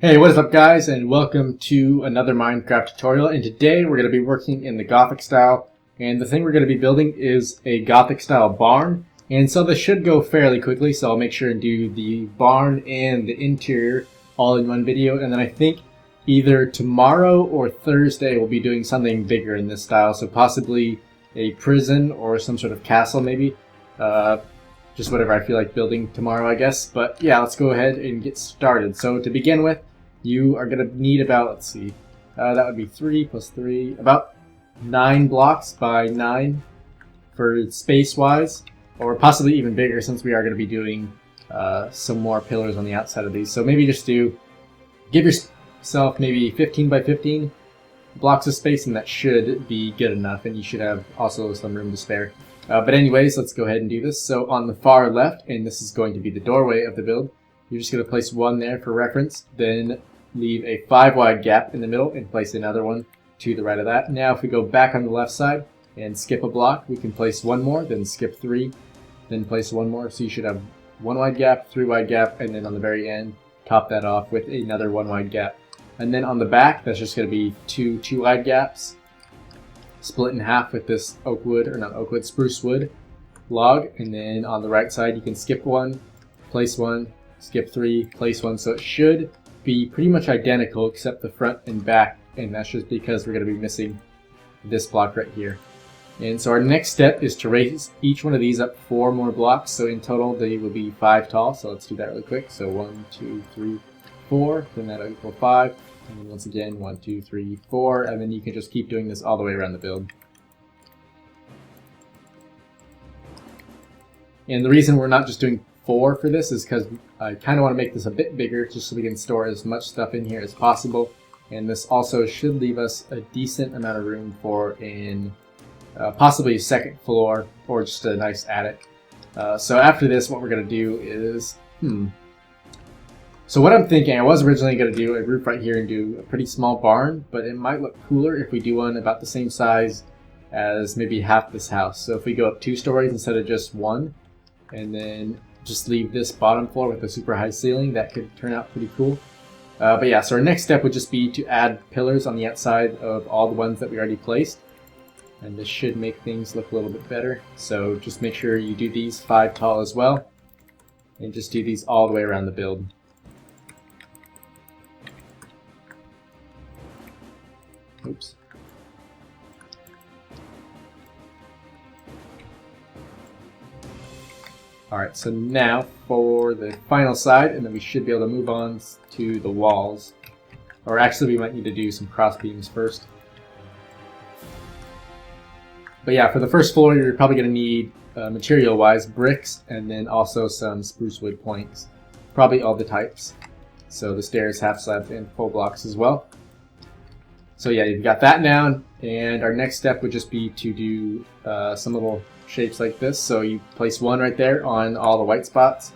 Hey, what is up guys, and welcome to another Minecraft tutorial. And today we're going to be working in the Gothic style, and the thing we're going to be building is a Gothic style barn. And so this should go fairly quickly, so I'll make sure and do the barn and the interior all in one video. And then I think either tomorrow or Thursday we'll be doing something bigger in this style, so possibly a prison or some sort of castle maybe. Just whatever I feel like building tomorrow, I guess. But yeah, let's go ahead and get started. So to begin with, you are going to need about, let's see, that would be 3 plus 3, about 9 blocks by 9 for space-wise, or possibly even bigger since we are going to be doing some more pillars on the outside of these. So maybe just give yourself maybe 15 by 15 blocks of space, and that should be good enough, and you should have also some room to spare. But anyways, let's go ahead and do this. So on the far left, and this is going to be the doorway of the build, you're just going to place one there for reference, then leave a 5 wide gap in the middle and place another one to the right of that. Now if we go back on the left side and skip a block, we can place one more, then skip 3, then place one more. So you should have 1 wide gap, 3 wide gap, and then on the very end, top that off with another 1 wide gap. And then on the back, that's just going to be 2 wide gaps, split in half with this spruce wood log. And then on the right side, you can skip 1, place 1, skip 3, place 1. So it should be pretty much identical except the front and back, and that's just because we're going to be missing this block right here. And so our next step is to raise each one of these up 4 more blocks, so in total they will be 5 tall. So let's do that really quick. So 1, 2, 3, 4, then that'll equal 5, and then once again 1, 2, 3, 4, and then you can just keep doing this all the way around the build. And the reason we're not just doing 4 for this is because I kind of want to make this a bit bigger just so we can store as much stuff in here as possible. And this also should leave us a decent amount of room for possibly a second floor or just a nice attic. So after this, what we're going to do is, So what I'm thinking, I was originally going to do a roof right here and do a pretty small barn, but it might look cooler if we do one about the same size as maybe half this house. So if we go up 2 stories instead of just 1, and then just leave this bottom floor with a super high ceiling, that could turn out pretty cool. But yeah, so our next step would just be to add pillars on the outside of all the ones that we already placed. And this should make things look a little bit better. So just make sure you do these 5 tall as well. And just do these all the way around the build. Oops. Alright, so now for the final side, and then we should be able to move on to the walls. Or actually we might need to do some cross beams first. But yeah, for the first floor you're probably going to need, material-wise, bricks, and then also some spruce wood planks. Probably all the types. So the stairs, half slabs, and full blocks as well. So yeah, you've got that down, and our next step would just be to do some little shapes like this. So you place 1 right there on all the white spots,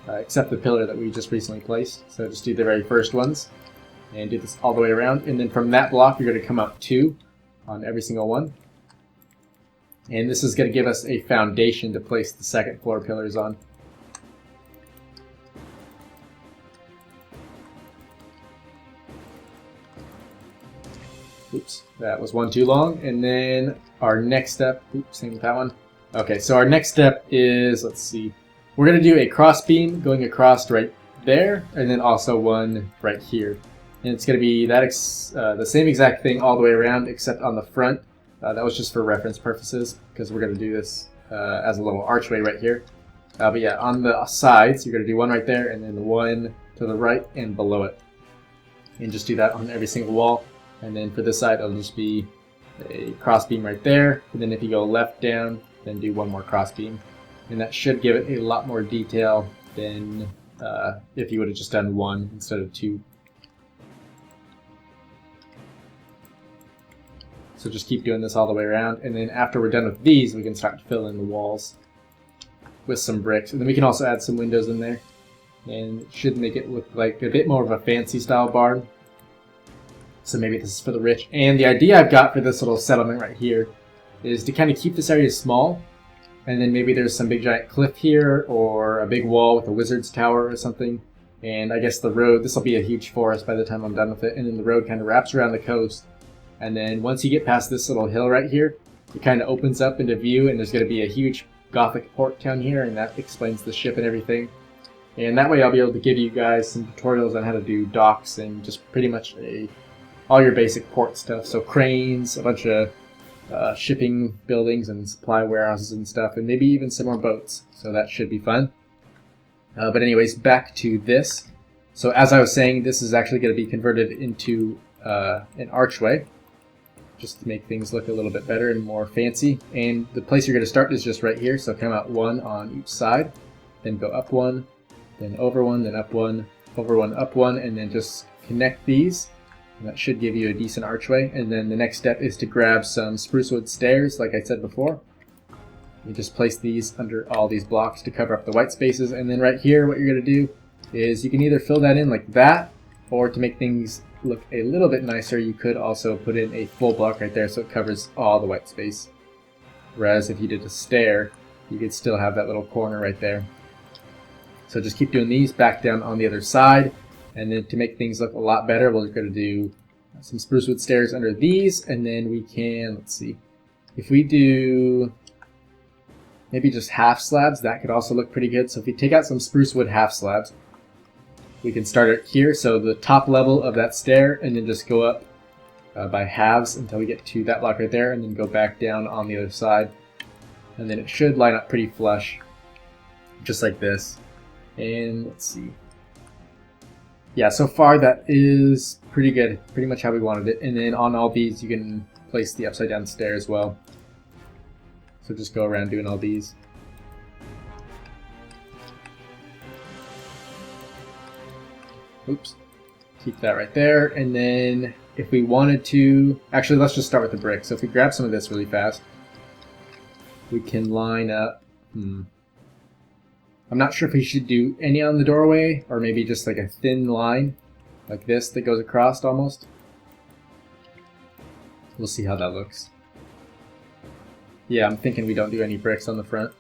except the pillar that we just recently placed. So just do the very first ones, and do this all the way around. And then from that block, you're going to come up 2 on every single one. And this is going to give us a foundation to place the second floor pillars on. Oops, that was 1 too long. And then our next step, oops, same with that one. Okay, so our next step is, let's see, we're going to do a cross beam going across right there, and then also one right here. And it's going to be that the same exact thing all the way around, except on the front. That was just for reference purposes, because we're going to do this as a little archway right here. But yeah, on the sides, you're going to do 1 right there, and then 1 to the right and below it. And just do that on every single wall. And then for this side, it'll just be a cross beam right there. And then if you go left down, then do 1 more cross beam. And that should give it a lot more detail than if you would have just done 1 instead of 2. So just keep doing this all the way around. And then after we're done with these, we can start to fill in the walls with some bricks. And then we can also add some windows in there. And it should make it look like a bit more of a fancy style barn. So maybe this is for the rich. And the idea I've got for this little settlement right here is to kind of keep this area small, and then maybe there's some big giant cliff here or a big wall with a wizard's tower or something, And I guess the road, this will be a huge forest by the time I'm done with it, and then the road kind of wraps around the coast. And then once you get past this little hill right here, it kind of opens up into view, and there's going to be a huge Gothic port down here, and that explains the ship and everything. And that way I'll be able to give you guys some tutorials on how to do docks and just pretty much all your basic port stuff. So cranes, a bunch of shipping buildings and supply warehouses and stuff, and maybe even some more boats. So that should be fun. But anyways, back to this. So as I was saying, this is actually going to be converted into an archway, just to make things look a little bit better and more fancy. And the place you're going to start is just right here. So come out one on each side, then go up one, then over one, then up one, over one, up one, and then just connect these. And that should give you a decent archway. And then the next step is to grab some spruce wood stairs, like I said before. You just place these under all these blocks to cover up the white spaces. And then right here, what you're going to do is you can either fill that in like that, or to make things look a little bit nicer, you could also put in a full block right there so it covers all the white space. Whereas if you did a stair, you could still have that little corner right there. So just keep doing these back down on the other side. And then to make things look a lot better, we're going to do some spruce wood stairs under these. And then we can, let's see, if we do maybe just half slabs, that could also look pretty good. So if we take out some spruce wood half slabs, we can start it here, so the top level of that stair, and then just go up by halves until we get to that block right there, and then go back down on the other side. And then it should line up pretty flush, just like this. And let's see. Yeah, so far that is pretty good, pretty much how we wanted it. And then on all these, you can place the upside down stair as well. So just go around doing all these. Oops. Keep that right there. And then if we wanted to, actually let's just start with the brick. So if we grab some of this really fast, we can line up, I'm not sure if we should do any on the doorway, or maybe just like a thin line like this that goes across almost. We'll see how that looks. Yeah, I'm thinking we don't do any bricks on the front.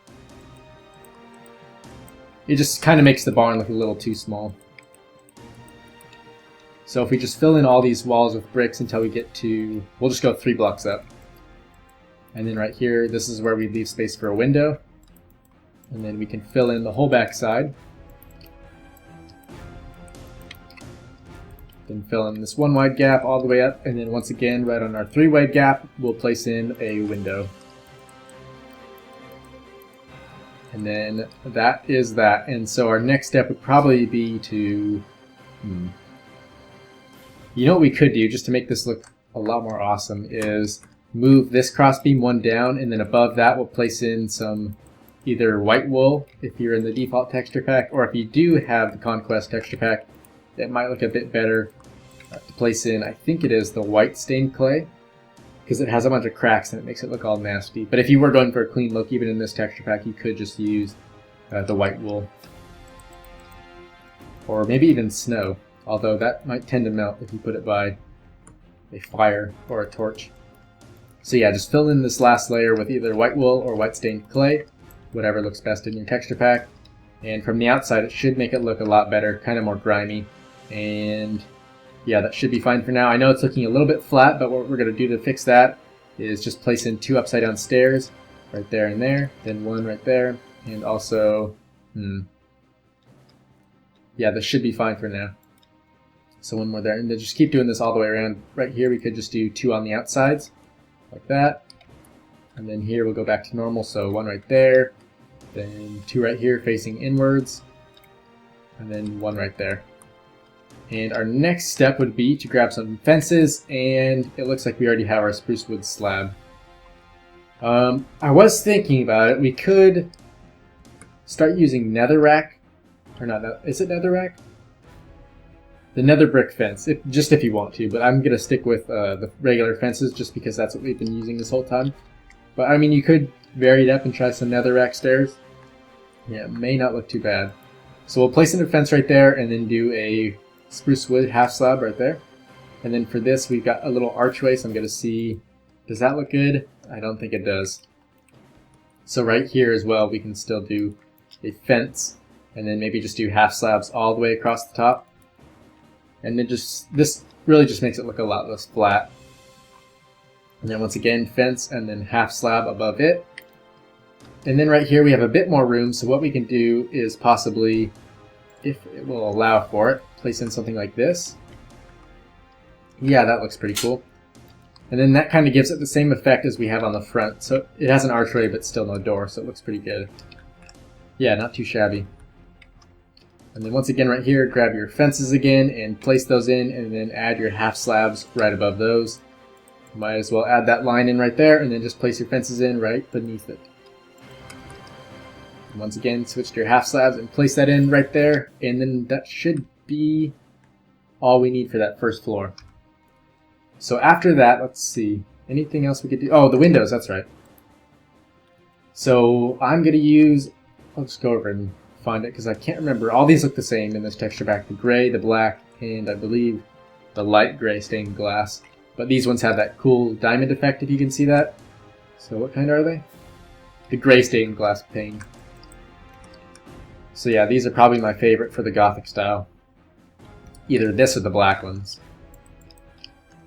It just kind of makes the barn look a little too small. So if we just fill in all these walls with bricks until we get to, we'll just go 3 blocks up. And then right here, this is where we leave space for a window. And then we can fill in the whole back side. Then fill in this 1 wide gap all the way up. And then once again, right on our 3 wide gap, we'll place in a window. And then that is that. And so our next step would probably be to, you know what we could do, just to make this look a lot more awesome, is move this crossbeam 1 down, and then above that we'll place in some either white wool if you're in the default texture pack, or if you do have the Conquest texture pack, it might look a bit better to place in, I think it is the white stained clay, because it has a bunch of cracks and it makes it look all nasty. But if you were going for a clean look, even in this texture pack, you could just use the white wool. Or maybe even snow. Although that might tend to melt if you put it by a fire or a torch. So yeah, just fill in this last layer with either white wool or white stained clay, whatever looks best in your texture pack. And from the outside, it should make it look a lot better, kind of more grimy. And yeah, that should be fine for now. I know it's looking a little bit flat, but what we're going to do to fix that is just place in 2 upside down stairs right there and there, then 1 right there, and also, yeah, this should be fine for now. So 1 more there, and then just keep doing this all the way around. Right here we could just do 2 on the outsides, like that. And then here we'll go back to normal, so 1 right there, then 2 right here facing inwards, and then 1 right there. And our next step would be to grab some fences, and it looks like we already have our spruce wood slab. I was thinking about it, we could start using netherrack, or not, is it netherrack? The nether brick fence, just if you want to, but I'm going to stick with the regular fences just because that's what we've been using this whole time. But I mean, you could vary it up and try some netherrack stairs. Yeah, it may not look too bad. So we'll place in a fence right there and then do a spruce wood half slab right there. And then for this, we've got a little archway, so I'm going to see, does that look good? I don't think it does. So right here as well, we can still do a fence. and then maybe just do half slabs all the way across the top. And then this really just makes it look a lot less flat. And then once again, fence and then half slab above it. And then right here we have a bit more room, so what we can do is possibly, if it will allow for it, place in something like this. Yeah, that looks pretty cool. And then that kind of gives it the same effect as we have on the front. So it has an archway but still no door, so it looks pretty good. Yeah, not too shabby. And then once again right here, grab your fences again and place those in, and then add your half slabs right above those. Might as well add that line in right there, and then just place your fences in right beneath it. And once again, switch to your half slabs and place that in right there, and then that should be all we need for that first floor. So after that, let's see, anything else we could do? Oh, the windows, that's right. So I'm going to use, I'll just go over and find it because I can't remember. All these look the same in this texture pack, the gray, the black, and I believe the light gray stained glass. But these ones have that cool diamond effect, if you can see that. So what kind are they? The gray stained glass pane. So yeah, these are probably my favorite for the Gothic style. Either this or the black ones.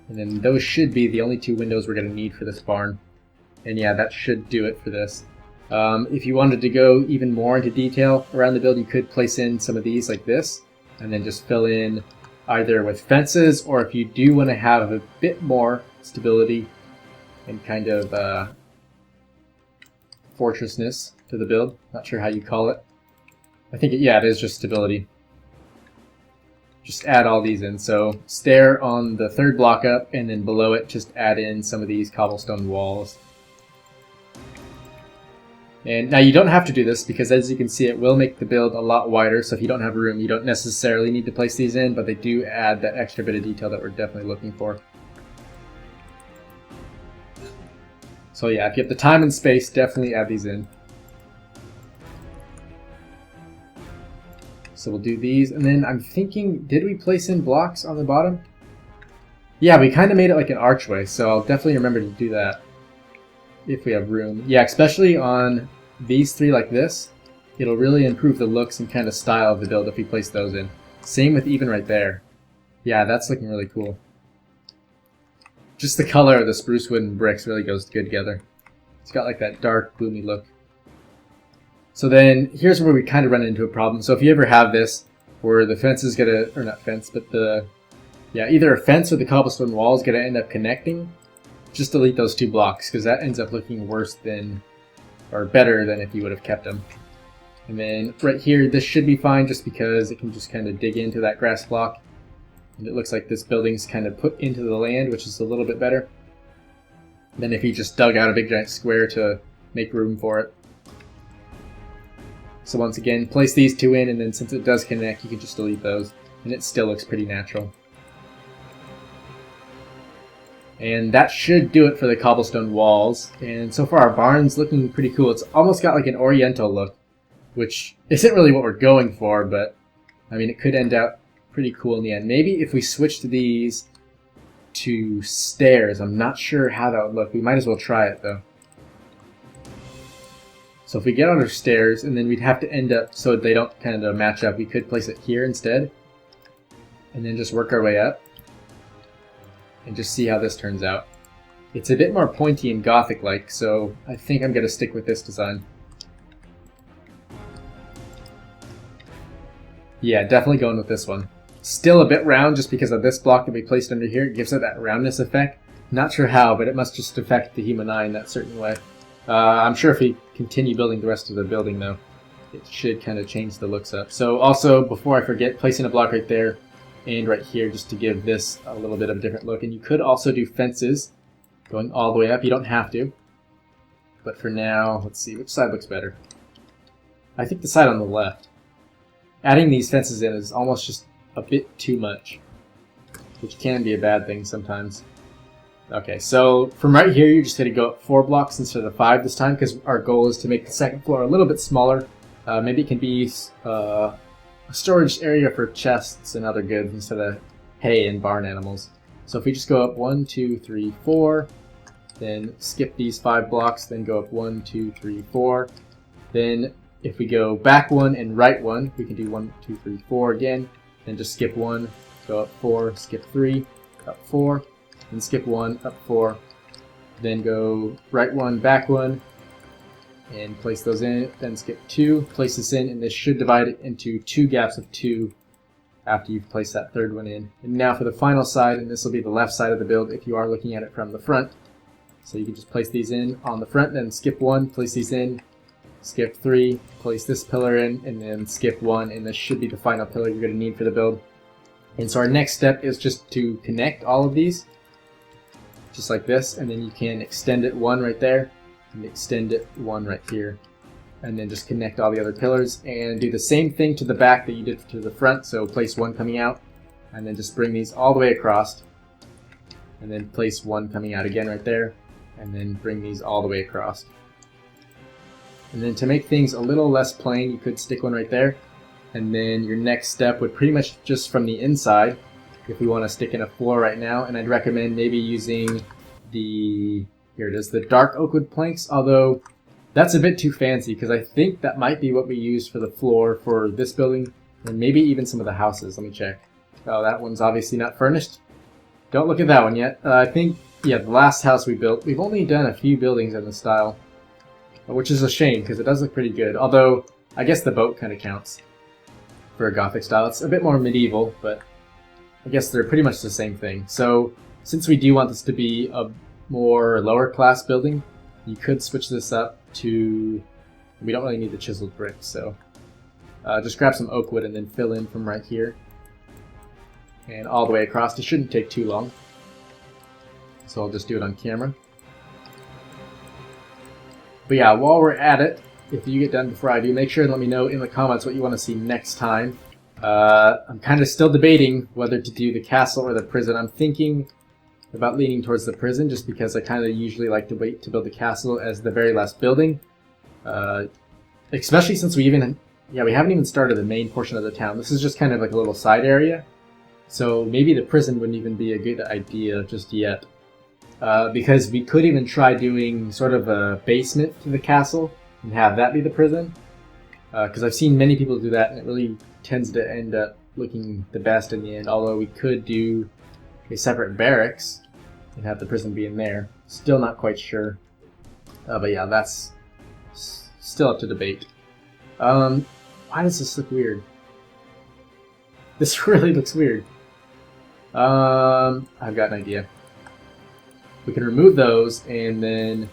And then those should be the only two windows we're going to need for this barn. And yeah, that should do it for this. If you wanted to go even more into detail around the build, you could place in some of these like this, and then just fill in either with fences, or if you do want to have a bit more stability and kind of fortressness to the build. Not sure how you call it. I think, yeah, it is just stability. Just add all these in. So stair on the third block up, and then below it just add in some of these cobblestone walls. And now you don't have to do this because, as you can see, it will make the build a lot wider. So if you don't have room, you don't necessarily need to place these in, but they do add that extra bit of detail that we're definitely looking for. So yeah, if you have the time and space, definitely add these in. So we'll do these, and then I'm thinking, did we place in blocks on the bottom? Yeah, we kind of made it like an archway, so I'll definitely remember to do that if we have room. Yeah, especially on these three like this, it'll really improve the looks and kind of style of the build if we place those in. Same with even right there. Yeah, that's looking really cool. Just the color of the spruce wood and bricks really goes good together. It's got like that dark, gloomy look. So then, here's where we kind of run into a problem. So if you ever have this, where the fence is gonna, or not fence, but either a fence or the cobblestone wall is gonna end up connecting, just delete those two blocks, because that ends up looking worse than, or better than if you would have kept them. And then right here, this should be fine just because it can just kind of dig into that grass block. And it looks like this building's kind of put into the land, which is a little bit better than if you just dug out a big giant square to make room for it. So once again, place these two in, and then since it does connect, you can just delete those, and it still looks pretty natural. And that should do it for the cobblestone walls. And so far our barn's looking pretty cool. It's almost got like an oriental look, which isn't really what we're going for, but I mean, it could end up pretty cool in the end. Maybe if we switched these to stairs, I'm not sure how that would look. We might as well try it though. So if we get on our stairs, and then we'd have to end up so they don't kind of match up, we could place it here instead, and then just work our way up, and just see how this turns out. It's a bit more pointy and Gothic-like, so I think I'm going to stick with this design. Yeah, definitely going with this one. Still a bit round just because of this block that we placed under here. It gives it that roundness effect. Not sure how, but it must just affect the human eye in that certain way. I'm sure if we continue building the rest of the building, though, it should kind of change the looks up. So also, before I forget, placing a block right there and right here just to give this a little bit of a different look. And you could also do fences going all the way up. You don't have to. But for now, let's see, which side looks better? I think the side on the left. Adding these fences in is almost just a bit too much, which can be a bad thing sometimes. Okay, so from right here, you're just going to go up 4 blocks instead of 5 this time, because our goal is to make the second floor a little bit smaller. Maybe it can be a storage area for chests and other goods instead of hay and barn animals. So if we just go up 1, 2, 3, 4, then skip these 5 blocks, then go up 1, 2, 3, 4. Then if we go back 1 and right 1, we can do 1, 2, 3, 4 again, then just skip 1, go up 4, skip 3, up 4, then skip 1, up 4, then go right 1, back 1, and place those in, then skip 2, place this in, and this should divide it into 2 gaps of 2 after you've placed that third one in. And now for the final side, and this will be the left side of the build if you are looking at it from the front. So you can just place these in on the front, then skip 1, place these in, skip 3, place this pillar in, and then skip 1, and this should be the final pillar you're going to need for the build. And so our next step is just to connect all of these, just like this, and then you can extend it 1 right there, and extend it 1 right here. And then just connect all the other pillars, and do the same thing to the back that you did to the front, so place 1 coming out, and then just bring these all the way across, and then place 1 coming out again right there, and then bring these all the way across. And then to make things a little less plain, you could stick 1 right there, and then your next step would pretty much just from the inside, if we want to stick in a floor right now, and I'd recommend maybe using the, here it is, the dark oak wood planks, although that's a bit too fancy because I think that might be what we used for the floor for this building, and maybe even some of the houses. Let me check. Oh, that one's obviously not furnished. Don't look at that one yet. I think, yeah, the last house we built, we've only done a few buildings in this style, which is a shame because it does look pretty good, although I guess the boat kind of counts for a Gothic style. It's a bit more medieval, but I guess they're pretty much the same thing. So since we do want this to be a more lower class building, you could switch this up to, we don't really need the chiseled brick, so just grab some oak wood and then fill in from right here and all the way across. It shouldn't take too long, so I'll just do it on camera. But yeah, while we're at it, if you get done before I do, make sure and let me know in the comments what you want to see next time. I'm kind of still debating whether to do the castle or the prison. I'm thinking about leaning towards the prison just because I kind of usually like to wait to build the castle as the very last building. Especially since we haven't even started the main portion of the town. This is just kind of like a little side area. So maybe the prison wouldn't even be a good idea just yet. Because we could even try doing sort of a basement to the castle and have that be the prison. Because I've seen many people do that and it really tends to end up looking the best in the end. Although we could do a separate barracks and have the prison be in there. Still not quite sure. But yeah, that's still up to debate. Why does this look weird? This really looks weird. I've got an idea. We can remove those and then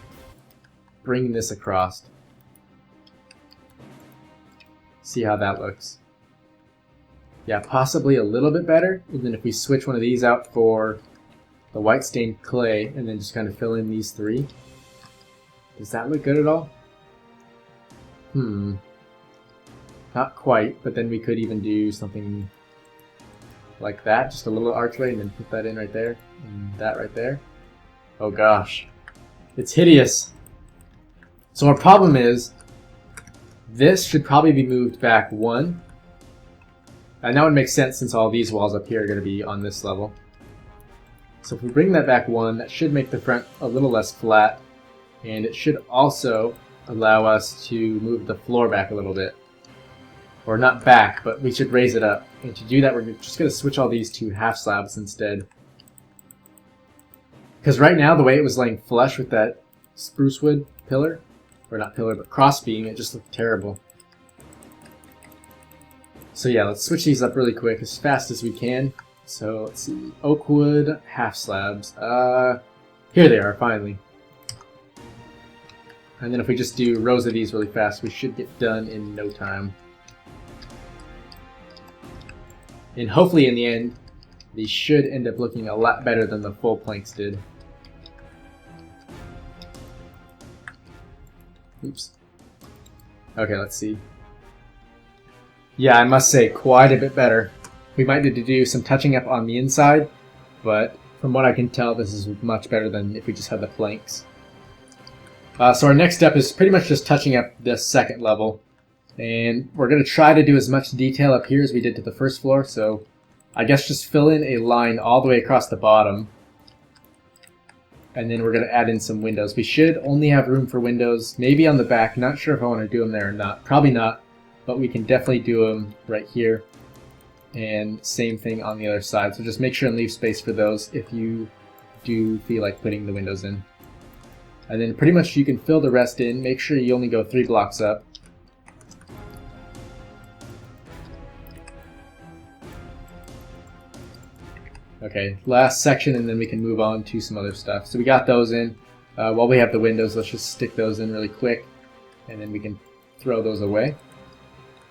bring this across. See how that looks. Yeah, possibly a little bit better. And then if we switch one of these out for the white stained clay and then just kind of fill in these 3. Does that look good at all? Not quite, but then we could even do something like that. Just a little archway and then put that in right there and that right there. Oh gosh. It's hideous. So our problem is this should probably be moved back 1. And that would make sense since all these walls up here are going to be on this level. So if we bring that back 1, that should make the front a little less flat. And it should also allow us to move the floor back a little bit. Or not back, but we should raise it up. And to do that, we're just going to switch all these to half slabs instead. Because right now, the way it was laying flush with that spruce wood pillar, or not pillar, but crossbeam, it just looked terrible. So yeah, let's switch these up really quick, as fast as we can. So let's see, oak wood, half slabs. Here they are, finally. And then if we just do rows of these really fast, we should get done in no time. And hopefully in the end, these should end up looking a lot better than the full planks did. Oops. Okay, let's see. Yeah, I must say, quite a bit better. We might need to do some touching up on the inside, but from what I can tell, this is much better than if we just had the planks. So our next step is pretty much just touching up this second level. And we're going to try to do as much detail up here as we did to the first floor, so I guess just fill in a line all the way across the bottom. And then we're going to add in some windows. We should only have room for windows, maybe on the back. Not sure if I want to do them there or not. Probably not, but we can definitely do them right here. And same thing on the other side. So just make sure and leave space for those if you do feel like putting the windows in. And then pretty much you can fill the rest in. Make sure you only go 3 blocks up. Okay, last section, and then we can move on to some other stuff. So we got those in. While we have the windows, let's just stick those in really quick, and then we can throw those away.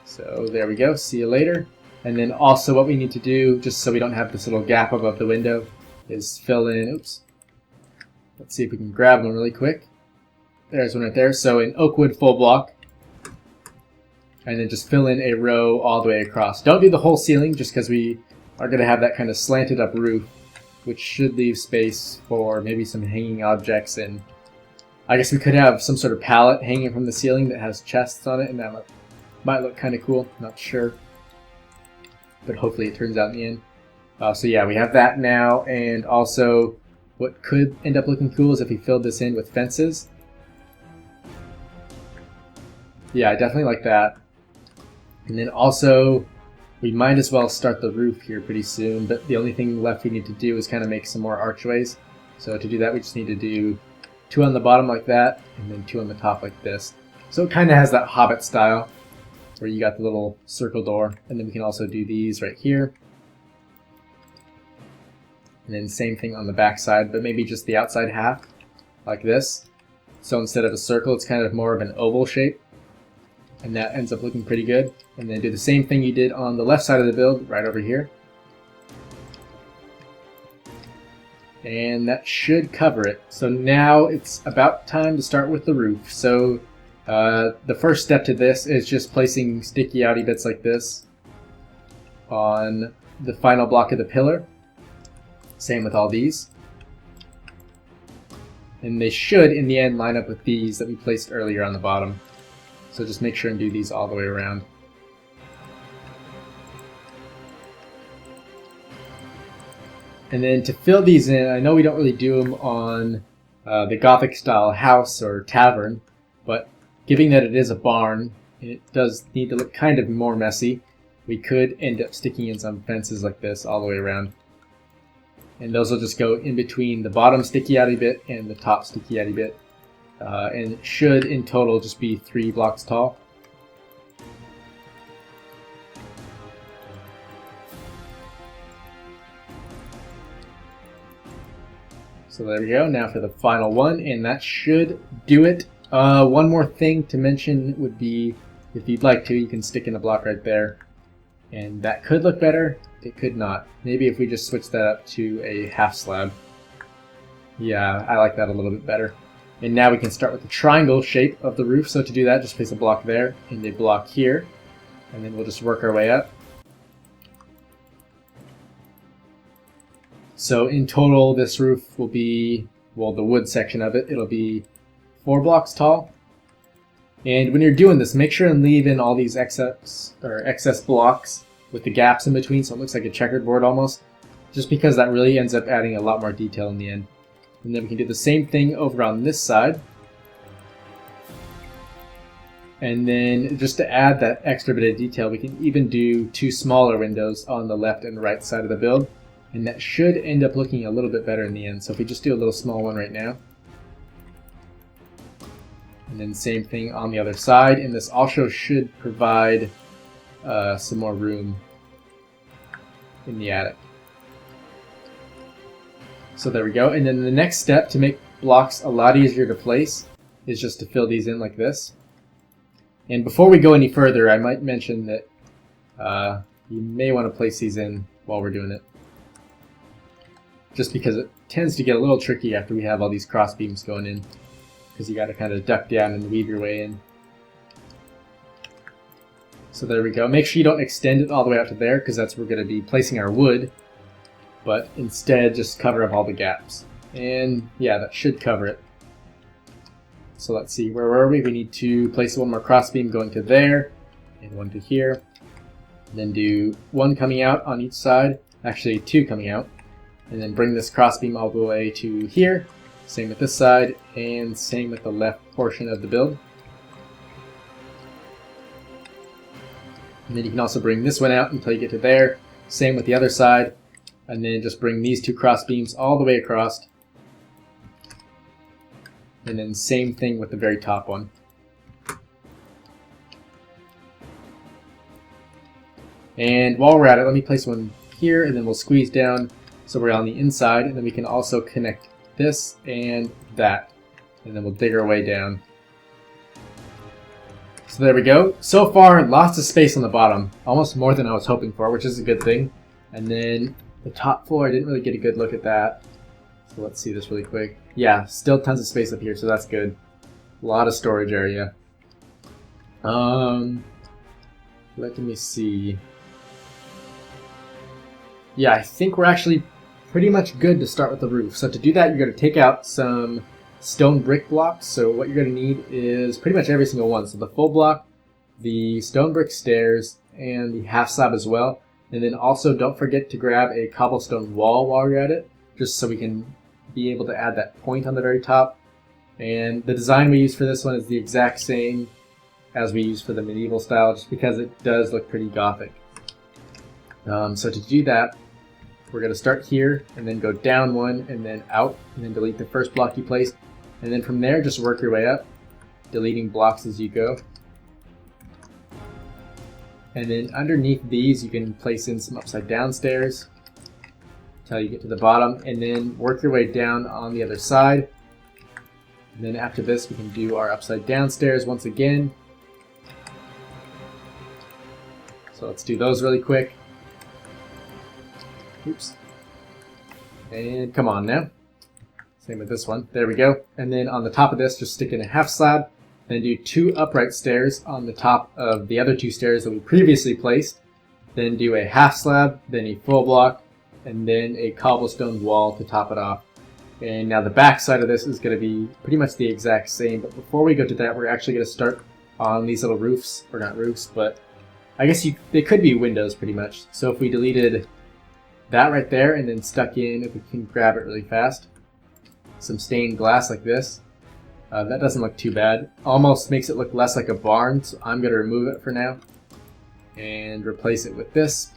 So there we go, see you later. And then also what we need to do, just so we don't have this little gap above the window, is fill in, oops. Let's see if we can grab one really quick. There's one right there. So an oak wood full block, and then just fill in a row all the way across. Don't do the whole ceiling, just because we are going to have that kind of slanted up roof, which should leave space for maybe some hanging objects, and I guess we could have some sort of pallet hanging from the ceiling that has chests on it, and that might look kind of cool. Not sure, but hopefully it turns out in the end. So yeah, we have that now, and also what could end up looking cool is if we filled this in with fences. Yeah, I definitely like that. And then also, we might as well start the roof here pretty soon, but the only thing left we need to do is kind of make some more archways. So to do that, we just need to do 2 on the bottom like that, and then 2 on the top like this. So it kind of has that Hobbit style, where you got the little circle door, and then we can also do these right here. And then same thing on the back side, but maybe just the outside half, like this. So instead of a circle, it's kind of more of an oval shape. And that ends up looking pretty good. And then do the same thing you did on the left side of the build, right over here. And that should cover it. So now it's about time to start with the roof. So the first step to this is just placing sticky outy bits like this on the final block of the pillar. Same with all these. And they should, in the end, line up with these that we placed earlier on the bottom. So just make sure and do these all the way around. And then to fill these in, I know we don't really do them on the Gothic style house or tavern, but given that it is a barn, and it does need to look kind of more messy, we could end up sticking in some fences like this all the way around. And those will just go in between the bottom sticky outy bit and the top sticky outy bit. And it should in total just be 3 blocks tall. So there we go, now for the final one, and that should do it. One more thing to mention would be, if you'd like to, you can stick in a block right there. And that could look better, it could not. Maybe if we just switch that up to a half slab. Yeah, I like that a little bit better. And now we can start with the triangle shape of the roof. So to do that, just place a block there and a block here. And then we'll just work our way up. So in total, this roof will be, well, the wood section of it, it'll be 4 blocks tall. And when you're doing this, make sure and leave in all these excess blocks with the gaps in between, so it looks like a checkered board almost. Just because that really ends up adding a lot more detail in the end. And then we can do the same thing over on this side. And then just to add that extra bit of detail, we can even do 2 smaller windows on the left and right side of the build. And that should end up looking a little bit better in the end. So if we just do a little small one right now. And then same thing on the other side. And this also should provide some more room in the attic. So there we go. And then the next step to make blocks a lot easier to place is just to fill these in like this. And before we go any further, I might mention that you may want to place these in while we're doing it. Just because it tends to get a little tricky after we have all these cross beams going in. Because you got to kind of duck down and weave your way in. So there we go. Make sure you don't extend it all the way out to there, because that's where we're going to be placing our wood. But instead, just cover up all the gaps. And yeah, that should cover it. So let's see, where were we? We need to place one more crossbeam going to there, and one to here. And then do 1 coming out on each side, actually 2 coming out. And then bring this crossbeam all the way to here. Same with this side, and same with the left portion of the build. And then you can also bring this one out until you get to there. Same with the other side. And then just bring these two cross beams all the way across. And then same thing with the very top one. And while we're at it, let me place one here, and then we'll squeeze down so we're on the inside. And then we can also connect this and that. And then we'll dig our way down. So there we go. So far, lots of space on the bottom. Almost more than I was hoping for, which is a good thing. And then the top floor, I didn't really get a good look at that. So let's see this really quick. Yeah, still tons of space up here, so that's good. A lot of storage area. Let me see. Yeah, I think we're actually pretty much good to start with the roof. So to do that, you're going to take out some stone brick blocks. So what you're going to need is pretty much every single one. So the full block, the stone brick stairs, and the half slab as well. And then also don't forget to grab a cobblestone wall while you're at it, just so we can be able to add that point on the very top. And the design we use for this one is the exact same as we use for the medieval style, just because it does look pretty Gothic. So to do that, we're going to start here and then go down one and then out, and then delete the first block you placed. And then from there, just work your way up, deleting blocks as you go. And then underneath these, you can place in some upside down stairs until you get to the bottom, and then work your way down on the other side. And then after this, we can do our upside down stairs once again. So let's do those really quick. Oops. And come on now. Same with this one. There we go. And then on the top of this, just stick in a half slab. Then do 2 upright stairs on the top of the other 2 stairs that we previously placed. Then do a half slab, then a full block, and then a cobblestone wall to top it off. And now the back side of this is going to be pretty much the exact same. But before we go to that, we're actually going to start on these little roofs. Or not roofs, but I guess they could be windows pretty much. So if we deleted that right there and then stuck in, if we can grab it really fast, some stained glass like this. That doesn't look too bad. Almost makes it look less like a barn, so I'm going to remove it for now and replace it with this.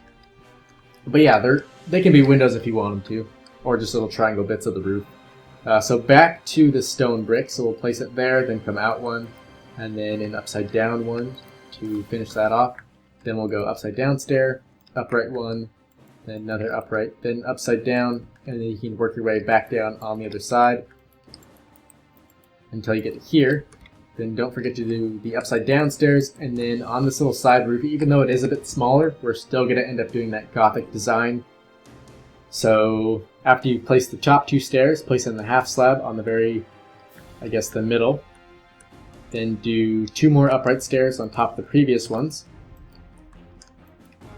But yeah, they can be windows if you want them to, or just little triangle bits of the roof. So back to the stone brick, so we'll place it there, then come out one, and then an upside down one to finish that off. Then we'll go upside down stair, upright one, then another upright, then upside down, and then you can work your way back down on the other side until you get to here. Then don't forget to do the upside down stairs, and then on this little side roof, even though it is a bit smaller, we're still going to end up doing that Gothic design. So after you place the top 2 stairs, place in the half slab on the very, I guess, the middle. Then do 2 more upright stairs on top of the previous ones.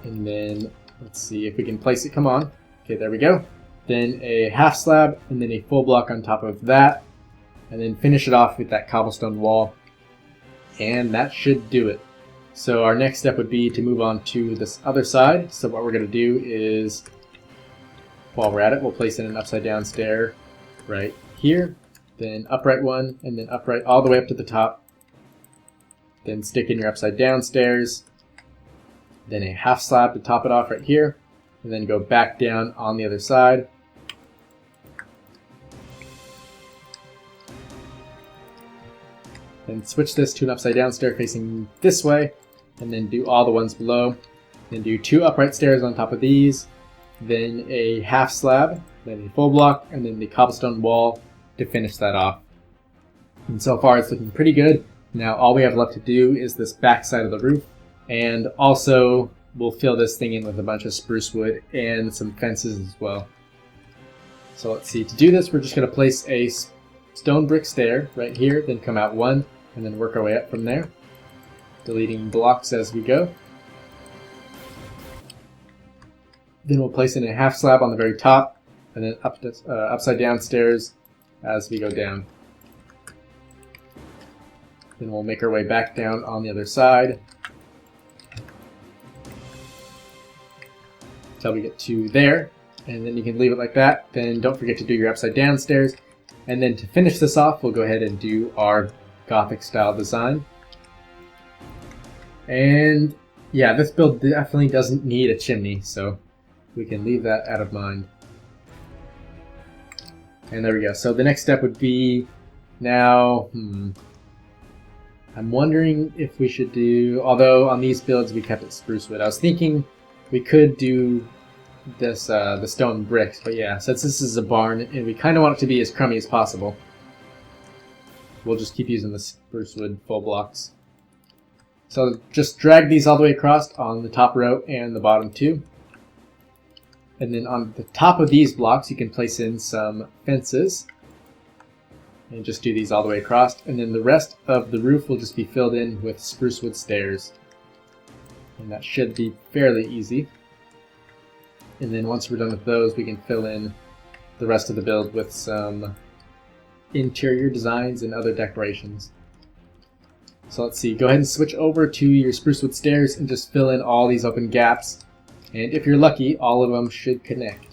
And then let's see if we can place it. Come on. Okay, there we go. Then a half slab, and then a full block on top of that. And then finish it off with that cobblestone wall. And that should do it. So our next step would be to move on to this other side. So what we're going to do is, while we're at it, we'll place in an upside down stair right here. Then upright one, and then upright all the way up to the top. Then stick in your upside down stairs. Then a half slab to top it off right here. And then go back down on the other side. Then switch this to an upside down stair facing this way, and then do all the ones below. Then do 2 upright stairs on top of these, then a half slab, then a full block, and then the cobblestone wall to finish that off. And so far it's looking pretty good. Now all we have left to do is this back side of the roof, and also we'll fill this thing in with a bunch of spruce wood and some fences as well. So let's see, to do this we're just going to place a stone brick stair right here, then come out one, and then work our way up from there, deleting blocks as we go. Then we'll place in a half slab on the very top, and then upside down stairs as we go down. Then we'll make our way back down on the other side until we get to there, and then you can leave it like that. Then don't forget to do your upside down stairs, And then to finish this off, we'll go ahead and do our Gothic style design. And yeah, this build definitely doesn't need a chimney, so we can leave that out of mind. And there we go. So the next step would be now, I'm wondering if we should do, although on these builds we kept it spruce wood, I was thinking we could do this the stone bricks, but yeah, since this is a barn and we kind of want it to be as crummy as possible, we'll just keep using the spruce wood full blocks. So just drag these all the way across on the top row and the bottom two. And then on the top of these blocks you can place in some fences. And just do these all the way across. And then the rest of the roof will just be filled in with spruce wood stairs. And that should be fairly easy. And then once we're done with those, we can fill in the rest of the build with some interior designs and other decorations. So let's see, go ahead and switch over to your spruce wood stairs and just fill in all these open gaps. And if you're lucky, all of them should connect.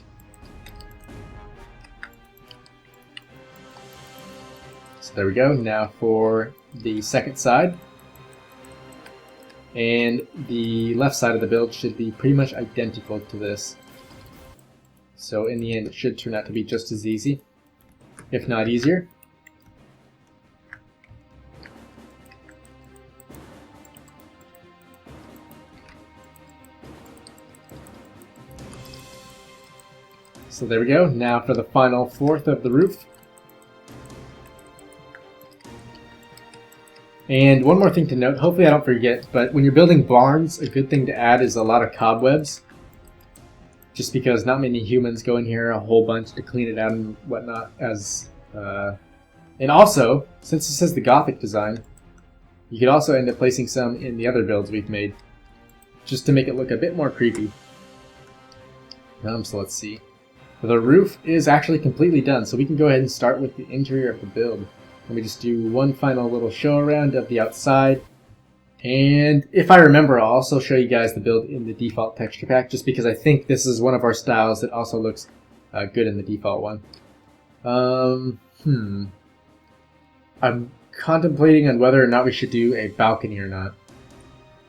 So there we go. Now for the second side. And the left side of the build should be pretty much identical to this. So in the end, it should turn out to be just as easy, if not easier. So there we go. Now for the final fourth of the roof. And one more thing to note, hopefully I don't forget, but when you're building barns, a good thing to add is a lot of cobwebs. Just because not many humans go in here a whole bunch to clean it out and whatnot. And also, since this is the Gothic design, you could also end up placing some in the other builds we've made, just to make it look a bit more creepy. So let's see. The roof is actually completely done, so we can go ahead and start with the interior of the build. Let me just do one final little show around of the outside. And if I remember, I'll also show you guys the build in the default texture pack, just because I think this is one of our styles that also looks good in the default one. I'm contemplating on whether or not we should do a balcony or not,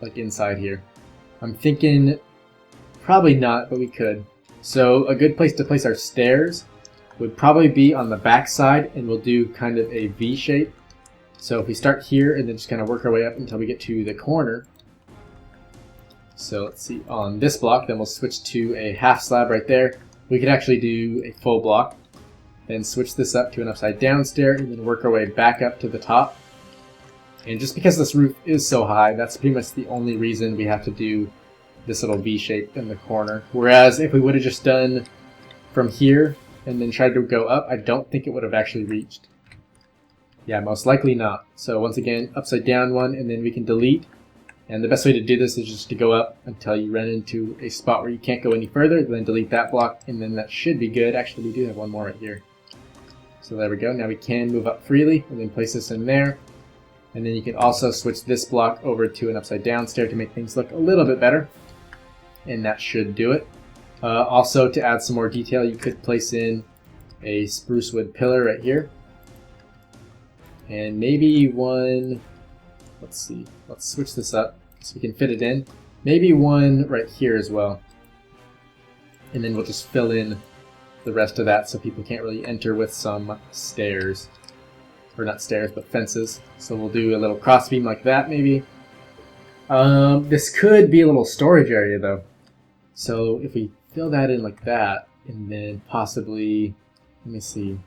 like inside here. I'm thinking probably not, but we could. So a good place to place our stairs would probably be on the back side, and we'll do kind of a V shape. So if we start here and then just kind of work our way up until we get to the corner. So let's see, on this block, then we'll switch to a half slab right there. We could actually do a full block, then switch this up to an upside down stair, and then work our way back up to the top. And just because this roof is so high, that's pretty much the only reason we have to do this little V shape in the corner. Whereas if we would have just done from here and then tried to go up, I don't think it would have actually reached. Yeah, most likely not. So once again, upside down one, and then we can delete. And the best way to do this is just to go up until you run into a spot where you can't go any further, then delete that block, and then that should be good. Actually, we do have one more right here. So there we go. Now we can move up freely, and then place this in there. And then you can also switch this block over to an upside down stair to make things look a little bit better. And that should do it. Also, to add some more detail, you could place in a spruce wood pillar right here. And maybe one, let's see, let's switch this up so we can fit it in. Maybe one right here as well. And then we'll just fill in the rest of that so people can't really enter with some stairs. Or not stairs, but fences. So we'll do a little crossbeam like that maybe. This could be a little storage area though. So if we fill that in like that, and then possibly, let me see.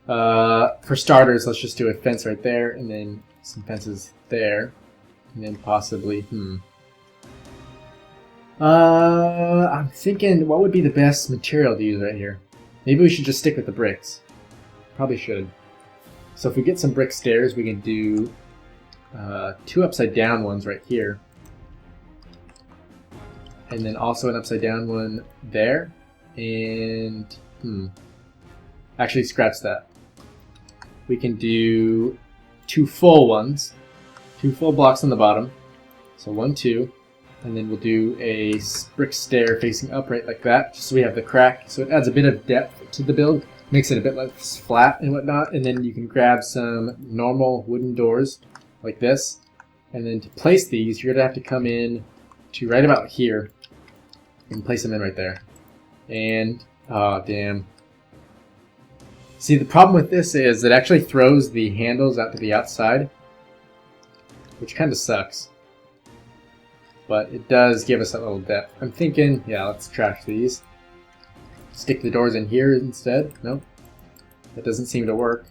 For starters, let's just do a fence right there, and then some fences there, and then possibly, I'm thinking, what would be the best material to use right here? Maybe we should just stick with the bricks. Probably should. So if we get some brick stairs, we can do two upside down ones right here. And then also an upside down one there. And, actually scratch that. We can do two full ones. Two full blocks on the bottom. So 1, 2. And then we'll do a brick stair facing upright like that, just so we have the crack. So it adds a bit of depth to the build, makes it a bit less flat and whatnot. And then you can grab some normal wooden doors like this. And then to place these, you're going to have to come in to right about here and place them in right there. And, oh damn. See, the problem with this is it actually throws the handles out to the outside, which kind of sucks. But it does give us a little depth. I'm thinking, yeah, let's trash these. Stick the doors in here instead. Nope. That doesn't seem to work.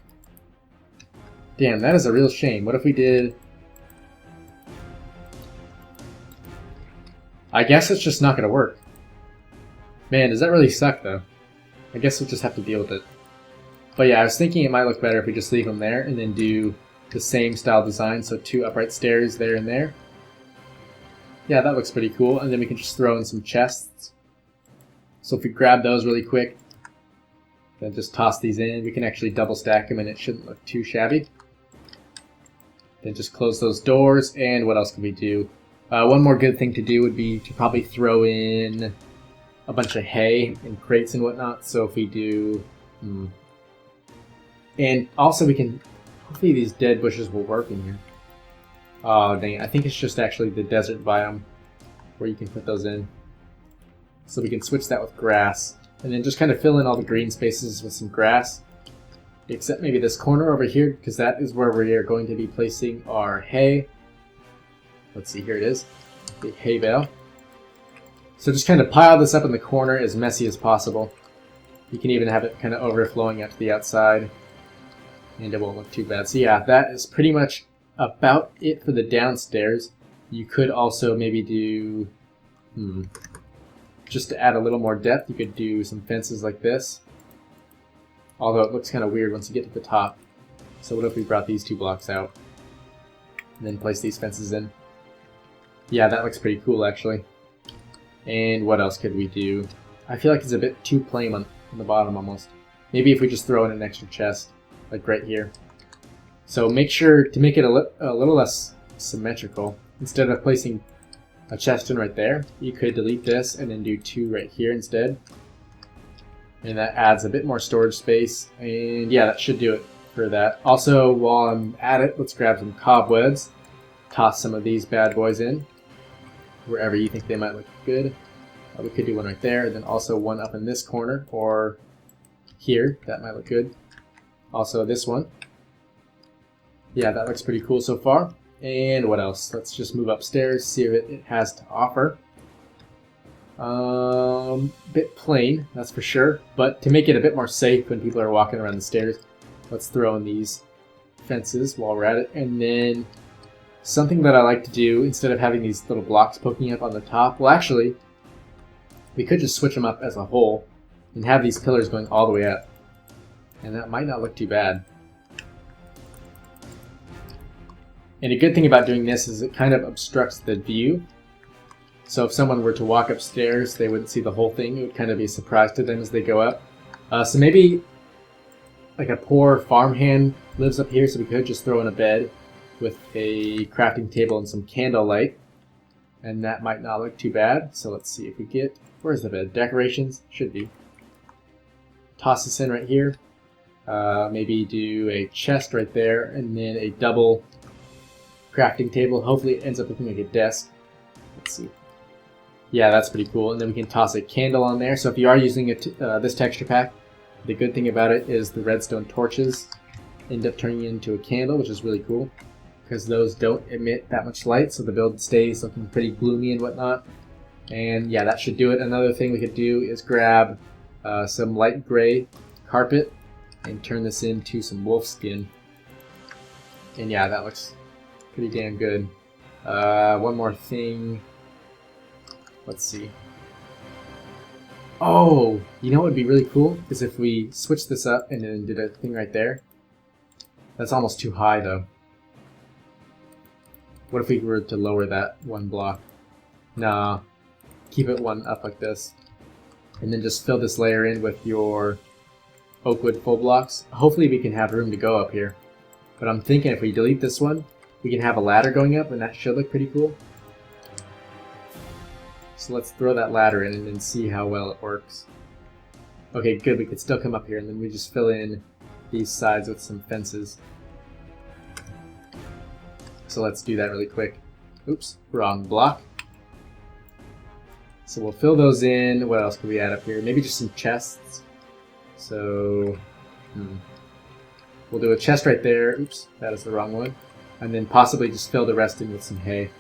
Damn, that is a real shame. What if we did... I guess it's just not going to work. Man, does that really suck, though? I guess we'll just have to deal with it. But yeah, I was thinking it might look better if we just leave them there and then do the same style design, so 2 upright stairs there and there. Yeah, that looks pretty cool. And then we can just throw in some chests. So if we grab those really quick, then just toss these in. We can actually double stack them and it shouldn't look too shabby. Then just close those doors. And what else can we do? One more good thing to do would be to probably throw in a bunch of hay and crates and whatnot. So if we do... And also we can... Hopefully these dead bushes will work in here. Oh, dang it. I think it's just actually the desert biome where you can put those in. So we can switch that with grass. And then just kind of fill in all the green spaces with some grass. Except maybe this corner over here, because that is where we are going to be placing our hay. Let's see, here it is. The hay bale. So just kind of pile this up in the corner as messy as possible. You can even have it kind of overflowing out to the outside. And it won't look too bad. So yeah, that is pretty much about it for the downstairs. You could also maybe do, just to add a little more depth, you could do some fences like this. Although it looks kind of weird once you get to the top. So what if we brought these 2 blocks out and then place these fences in? Yeah, that looks pretty cool actually. And what else could we do? I feel like it's a bit too plain on the bottom almost. Maybe if we just throw in an extra chest, like right here. So make sure to make it a little less symmetrical. Instead of placing a chest in right there, you could delete this and then do 2 right here instead. And that adds a bit more storage space. And yeah, that should do it for that. Also, while I'm at it, let's grab some cobwebs. Toss some of these bad boys in, wherever you think they might look good. We could do one right there, and then also one up in this corner, or here. That might look good. Also this one. Yeah, that looks pretty cool so far. And what else? Let's just move upstairs, see what it has to offer. Bit plain, that's for sure. But to make it a bit more safe when people are walking around the stairs, let's throw in these fences while we're at it. And then something that I like to do, instead of having these little blocks poking up on the top, well actually, we could just switch them up as a whole and have these pillars going all the way up. And that might not look too bad. And a good thing about doing this is it kind of obstructs the view. So if someone were to walk upstairs, they wouldn't see the whole thing. It would kind of be a surprise to them as they go up. So maybe like a poor farmhand lives up here, so we could just throw in a bed with a crafting table and some candlelight. And that might not look too bad. So let's see if we get... Where's the bed? Decorations? Should be. Toss this in right here. Maybe do a chest right there, and then a double crafting table. Hopefully it ends up looking like a desk. Let's see. Yeah, that's pretty cool. And then we can toss a candle on there. So if you are using this texture pack, the good thing about it is the redstone torches end up turning into a candle, which is really cool, because those don't emit that much light, so the build stays looking pretty gloomy and whatnot. And yeah, that should do it. Another thing we could do is grab some light gray carpet and turn this into some wolf skin. And yeah, that looks pretty damn good. One more thing. Let's see. Oh, you know what would be really cool? Is if we switched this up and then did a thing right there. That's almost too high though. What if we were to lower that 1 block? Nah. Keep it 1 up like this. And then just fill this layer in with your oak wood full blocks. Hopefully we can have room to go up here. But I'm thinking if we delete this one, we can have a ladder going up, and that should look pretty cool. So let's throw that ladder in and see how well it works. Okay, good, we could still come up here, and then we just fill in these sides with some fences. So let's do that really quick. Oops, wrong block. So we'll fill those in. What else can we add up here? Maybe just some chests. So, we'll do a chest right there. Oops, that is the wrong one. And then possibly just fill the rest in with some hay.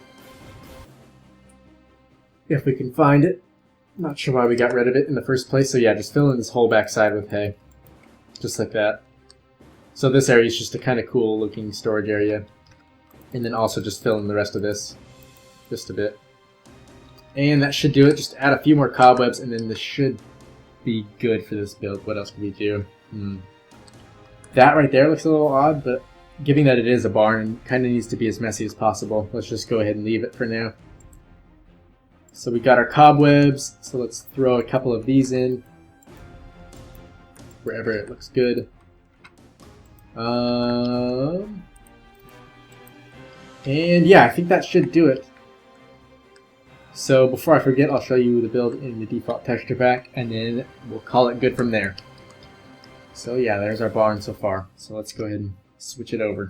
If we can find it. Not sure why we got rid of it in the first place. So yeah, just fill in this whole backside with hay. Just like that. So this area is just a kind of cool looking storage area. And then also just fill in the rest of this. Just a bit. And that should do it. Just add a few more cobwebs and then this should be good for this build. What else can we do? That right there looks a little odd, but given that it is a barn, it kind of needs to be as messy as possible. Let's just go ahead and leave it for now. So we got our cobwebs, so let's throw a couple of these in wherever it looks good. And yeah, I think that should do it. So before I forget, I'll show you the build in the default texture pack, and then we'll call it good from there. So yeah, there's our barn so far. So let's go ahead and switch it over.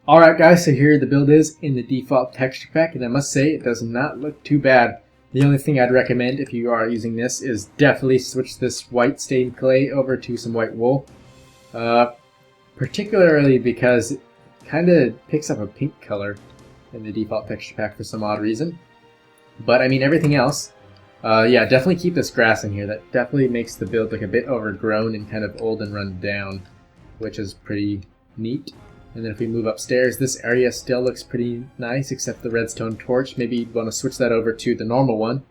Alright guys, so here the build is in the default texture pack, and I must say it does not look too bad. The only thing I'd recommend if you are using this is definitely switch this white stained clay over to some white wool. Particularly because it kind of picks up a pink color in the default texture pack for some odd reason. But I mean everything else, yeah, definitely keep this grass in here. That definitely makes the build look a bit overgrown and kind of old and run down, which is pretty neat. And then if we move upstairs, this area still looks pretty nice, except the redstone torch. Maybe you'd want to switch that over to the normal one,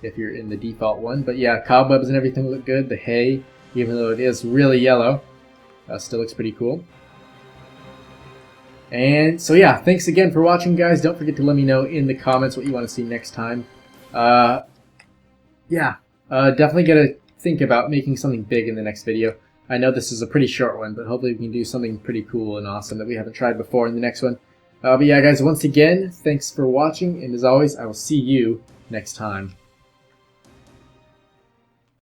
if you're in the default one. But yeah, cobwebs and everything look good. The hay, even though it is really yellow, still looks pretty cool. And so yeah, thanks again for watching, guys. Don't forget to let me know in the comments what you want to see next time. Definitely gotta think about making something big in the next video. I know this is a pretty short one, but hopefully we can do something pretty cool and awesome that we haven't tried before in the next one. But yeah, guys, once again, thanks for watching, and as always, I will see you next time.